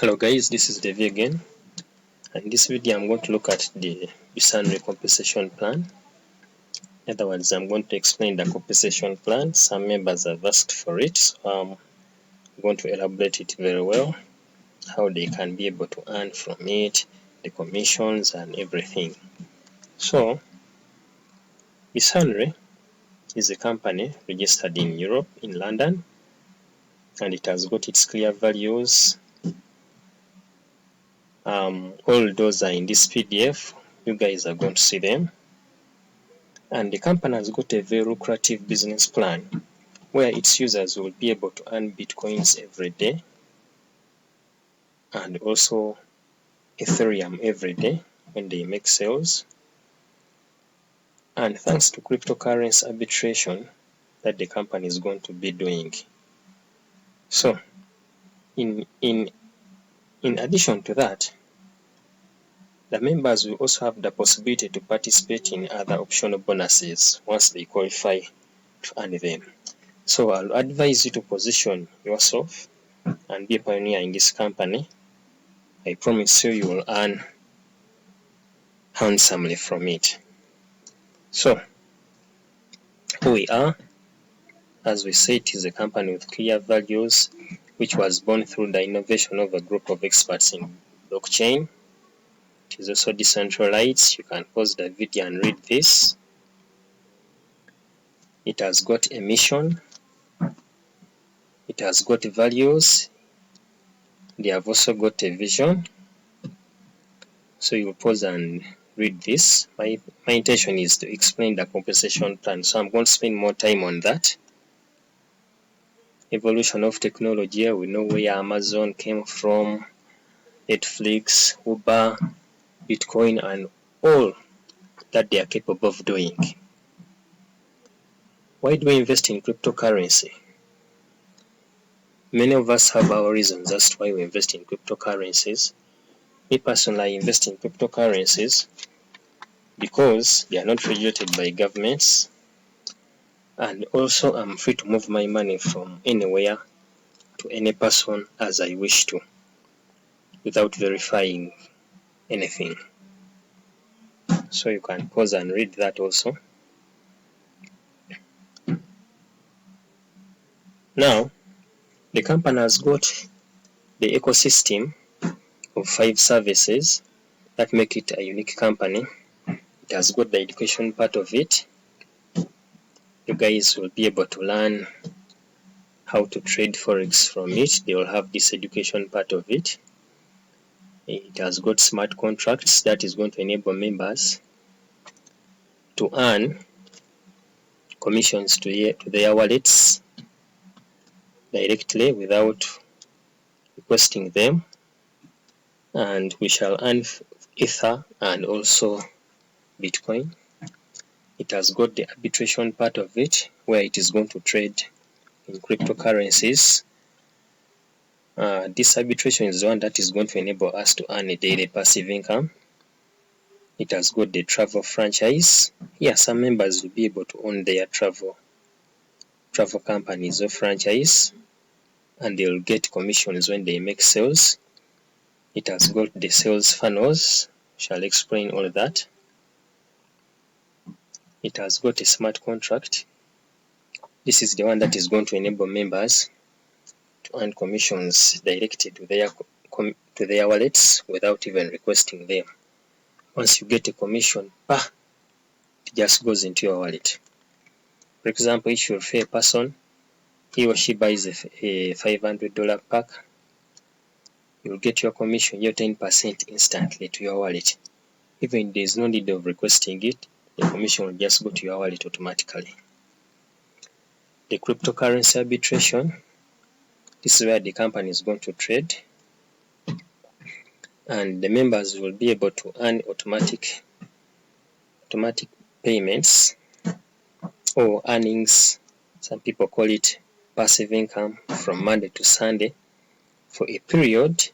Hello guys, this is Devi again. In this video I'm going to look at the Besunray compensation plan. In other words, I'm going to explain the compensation plan. Some members have asked for it, so I'm going to elaborate it very well, how they can be able to earn from it, the commissions and everything. So, Besunray is a company registered in Europe, in London, and it has got its clear values. All those are in this PDF. You guys are going to see them. And the company has got a very lucrative business plan where its users will be able to earn bitcoins every day and also Ethereum every day when they make sales. And thanks to cryptocurrency arbitration that the company is going to be doing. So, in addition to that, the members will also have the possibility to participate in other optional bonuses once they qualify to earn them. So I'll advise you to position yourself and be a pioneer in this company. I promise you will earn handsomely from it. So, who we are, as we say, it is a company with clear values, which was born through the innovation of a group of experts in blockchain. It is also decentralized. You can pause the video and read this. It has got a mission. It has got values. They have also got a vision. So you pause and read this. My intention is to explain the compensation plan, so I'm going to spend more time on that. Evolution of technology. We know where Amazon came from, Netflix, Uber, Bitcoin, and all that they are capable of doing. Why do we invest in cryptocurrency? Many of us have our reasons as to why we invest in cryptocurrencies. Me personally, I invest in cryptocurrencies because they are not regulated by governments, and also I'm free to move my money from anywhere to any person as I wish to, without verifying anything. So you can pause and read that also. Now, the company has got the ecosystem of 5 services that make it a unique company. It has got the education part of it. You guys will be able to learn how to trade forex from it. They will have this education part of it. It has got smart contracts that is going to enable members to earn commissions to their wallets directly without requesting them, and we shall earn Ether and also Bitcoin. It has got the arbitration part of it where it is going to trade in cryptocurrencies. This arbitration is the one that is going to enable us to earn a daily passive income. It has got the travel franchise. Here, some members will be able to own their travel companies or franchise, and they will get commissions when they make sales. It has got the sales funnels. Shall explain all that. It has got a smart contract. This is the one that is going to enable members to earn commissions directly to their wallets without even requesting them. Once you get a commission, it just goes into your wallet. For example, if you refer a person, he or she buys a $500 pack, you'll get your commission, your 10% instantly to your wallet. Even there is no need of requesting it, the commission will just go to your wallet automatically. The cryptocurrency arbitration, this is where the company is going to trade, and the members will be able to earn automatic payments or earnings. Some people call it passive income from Monday to Sunday for a period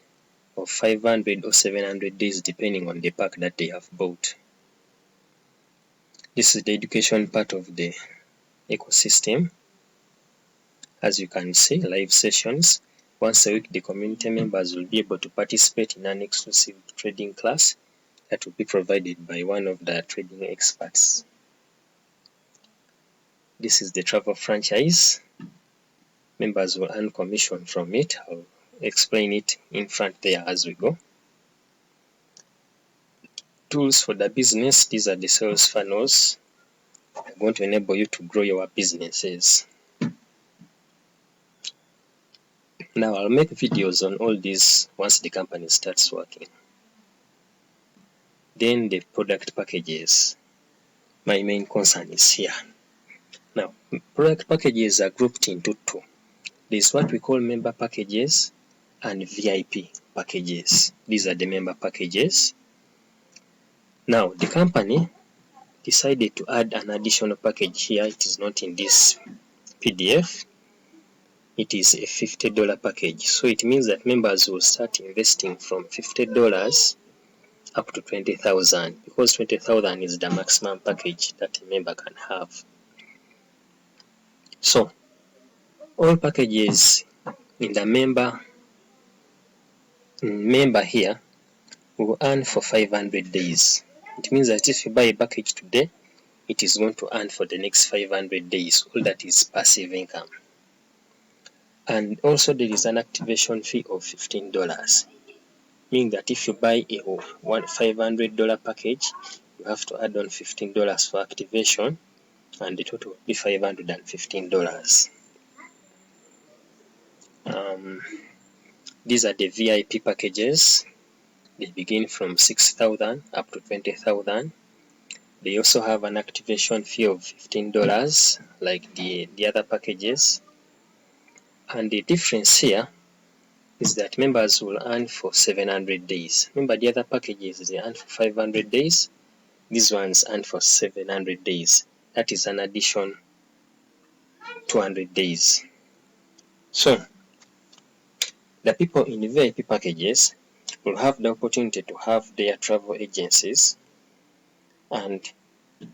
of 500 or 700 days depending on the pack that they have bought. This is the education part of the ecosystem. As you can see, live sessions. Once a week, the community members will be able to participate in an exclusive trading class that will be provided by one of the trading experts. This is the travel franchise. Members will earn commission from it. I'll explain it in front there as we go. Tools for the business. These are the sales funnels. They're going to enable you to grow your businesses. Now I'll make videos on all these once the company starts working. Then the product packages. My main concern is here. Now, product packages are grouped into two. There's what we call member packages and VIP packages. These are the member packages. Now, the company decided to add an additional package here. It is not in this PDF. It is a $50 package. So it means that members will start investing from $50 up to $20,000, because $20,000 is the maximum package that a member can have. So all packages in the member here will earn for 500 days. It means that if you buy a package today, it is going to earn for the next 500 days. All that is passive income. And also there is an activation fee of $15, meaning that if you buy a $500 package, you have to add on $15 for activation, and the total will be $515. These are the VIP packages. They begin from $6,000 up to $20,000. They also have an activation fee of $15 like the other packages. And the difference here is that members will earn for 700 days. Remember, the other packages, they earn for 500 days. These ones earn for 700 days. That is an addition 200 days. So the people in the VIP packages will have the opportunity to have their travel agencies, and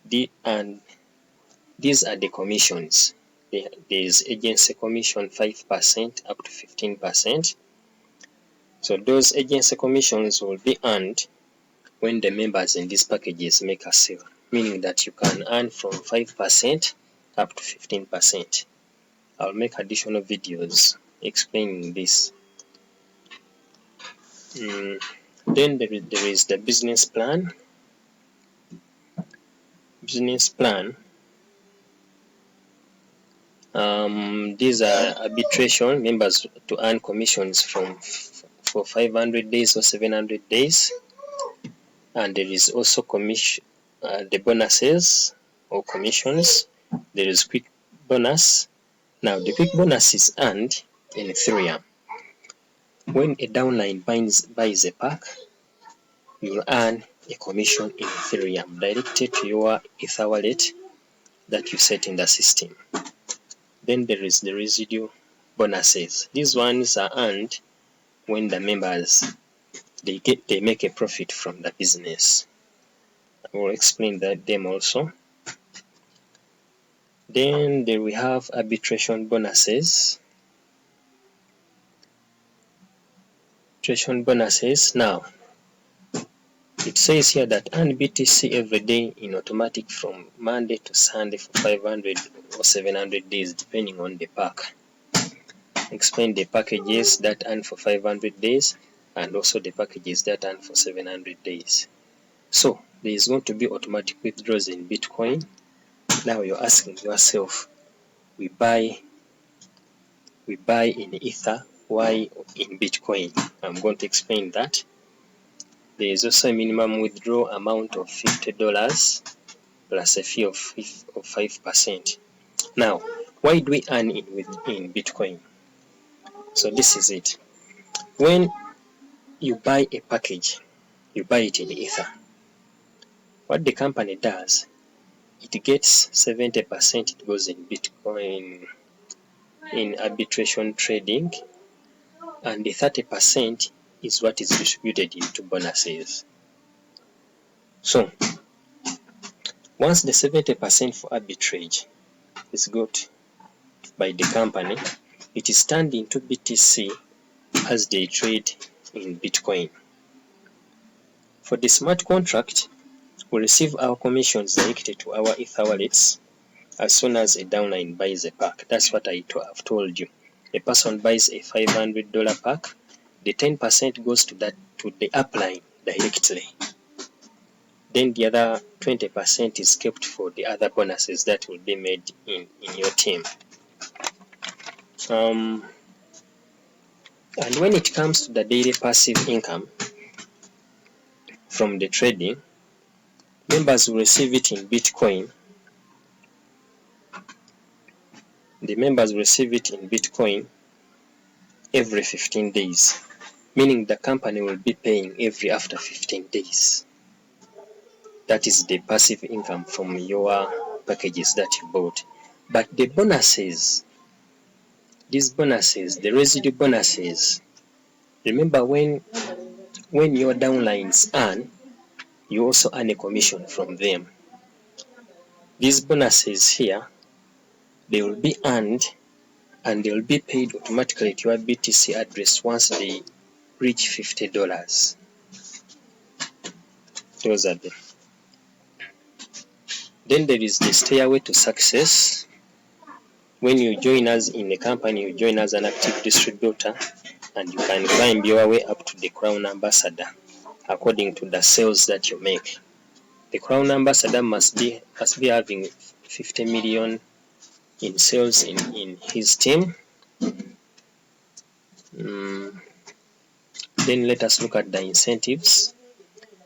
these are the commissions. There is agency commission 5% up to 15%. So those agency commissions will be earned when the members in these packages make a sale, meaning that you can earn from 5% up to 15%. I'll make additional videos explaining this. Then there is the business plan. Business plan. These are arbitration, members to earn commissions for 500 days or 700 days. And there is also the bonuses or commissions. There is quick bonus. Now the quick bonus is earned in Ethereum. When a downline buys a pack, you will earn a commission in Ethereum directed to your Ether wallet that you set in the system. Then there is the residual bonuses. These ones are earned when the members they make a profit from the business. I will explain them also. Then there we have arbitration bonuses. Arbitration bonuses. Now it says here that earn BTC every day in automatic from Monday to Sunday for 500 or 700 days depending on the pack. Explain the packages that earn for 500 days and also the packages that earn for 700 days. So there is going to be automatic withdrawals in Bitcoin. Now you're asking yourself, we buy in Ether, why in Bitcoin? I'm going to explain that. There is also a minimum withdrawal amount of $50 plus a fee of 5%. Now, why do we earn in Bitcoin? So this is it. When you buy a package, you buy it in Ether. What the company does, it gets 70%, it goes in Bitcoin in arbitration trading, and the 30% is what is distributed into bonuses. So once the 70% for arbitrage is got by the company, it is turned into BTC as they trade in Bitcoin. For the smart contract, we receive our commissions directed to our Ether wallets as soon as a downline buys a pack. That's what I've told you. A person buys a $500 pack, the 10% goes to the upline directly. Then the other 20% is kept for the other bonuses that will be made in your team. And when it comes to the daily passive income from the trading, members will receive it in Bitcoin. The members will receive it in Bitcoin every 15 days, meaning the company will be paying every after 15 days. That is the passive income from your packages that you bought. But the bonuses, these bonuses, the residual bonuses, remember when your downlines earn, you also earn a commission from them. These bonuses here, they will be earned and they will be paid automatically to your BTC address once they reach $50. Those are them. Then there is the stairway to success. When you join us in a company, you join as an active distributor, and you can climb your way up to the Crown Ambassador according to the sales that you make. The Crown Ambassador must be having 50 million in sales in his team. Then let us look at the incentives.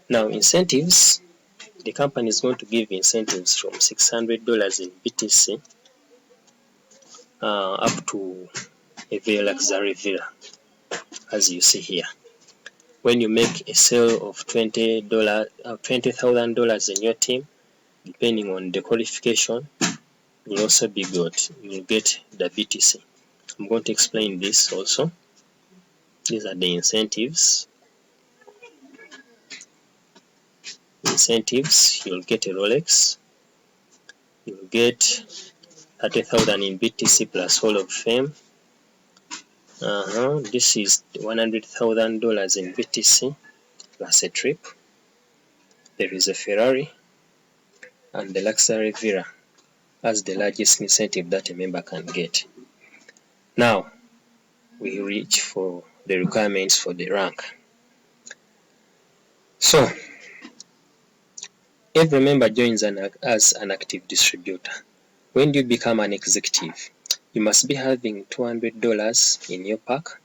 Now, incentives, the company is going to give incentives from $600 in BTC up to a very luxury villa, as you see here. When you make a sale of $20,000 in your team, depending on the qualification, will also be good. You will get the BTC. I'm going to explain this also. These are the incentives. Incentives, you'll get a Rolex. You'll get 30,000 in BTC plus Hall of Fame. This is $100,000 in BTC plus a trip. There is a Ferrari and the luxury villa as the largest incentive that a member can get. Now, we reach for the requirements for the rank. So, every member joins as an active distributor. When you become an executive, you must be having $200 in your pack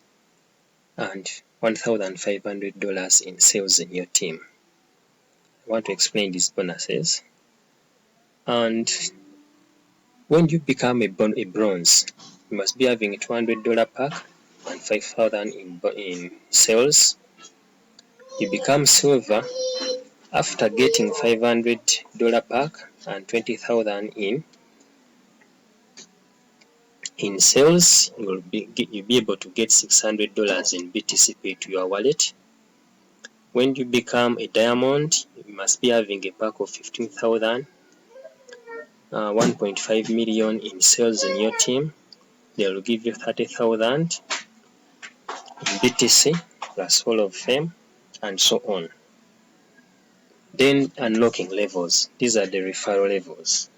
and $1,500 in sales in your team. I want to explain these bonuses. And when you become a bronze, you must be having a $200 pack and $5,000 in sales. You become silver after getting $500 pack and $20,000 in sales. You'll be able to get $600 in BTC paid to your wallet. When you become a diamond, you must be having a pack of 15,000, 1.5 million in sales in your team. They will give you 30,000 in BTC plus Hall of Fame and so on. Then unlocking levels. These are the referral levels.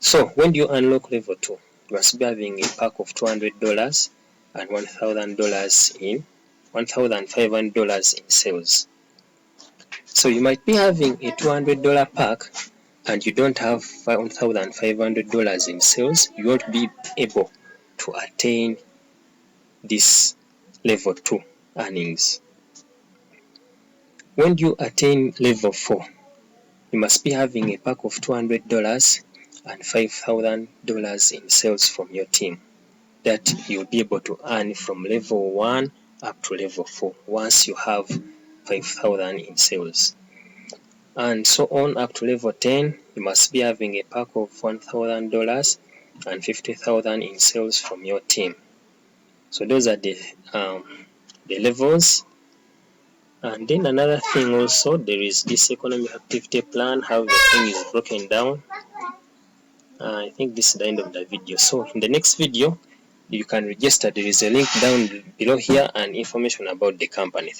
So when you unlock level 2, you must be having a pack of $200 and $1,500 in sales. So you might be having a $200 pack and you don't have $1,500 in sales. You won't be able to attain this level 2 earnings. When you attain level 4, you must be having a pack of $200 and $5,000 in sales from your team that you'll be able to earn from level 1 up to level 4 once you have 5,000 in sales. And so on up to level 10, you must be having a pack of $1,000 and $50,000 in sales from your team. So those are the levels. And then another thing also, there is this economic activity plan, how the thing is broken down. I think this is the end of the video. So in the next video, you can register. There is a link down below here and information about the company.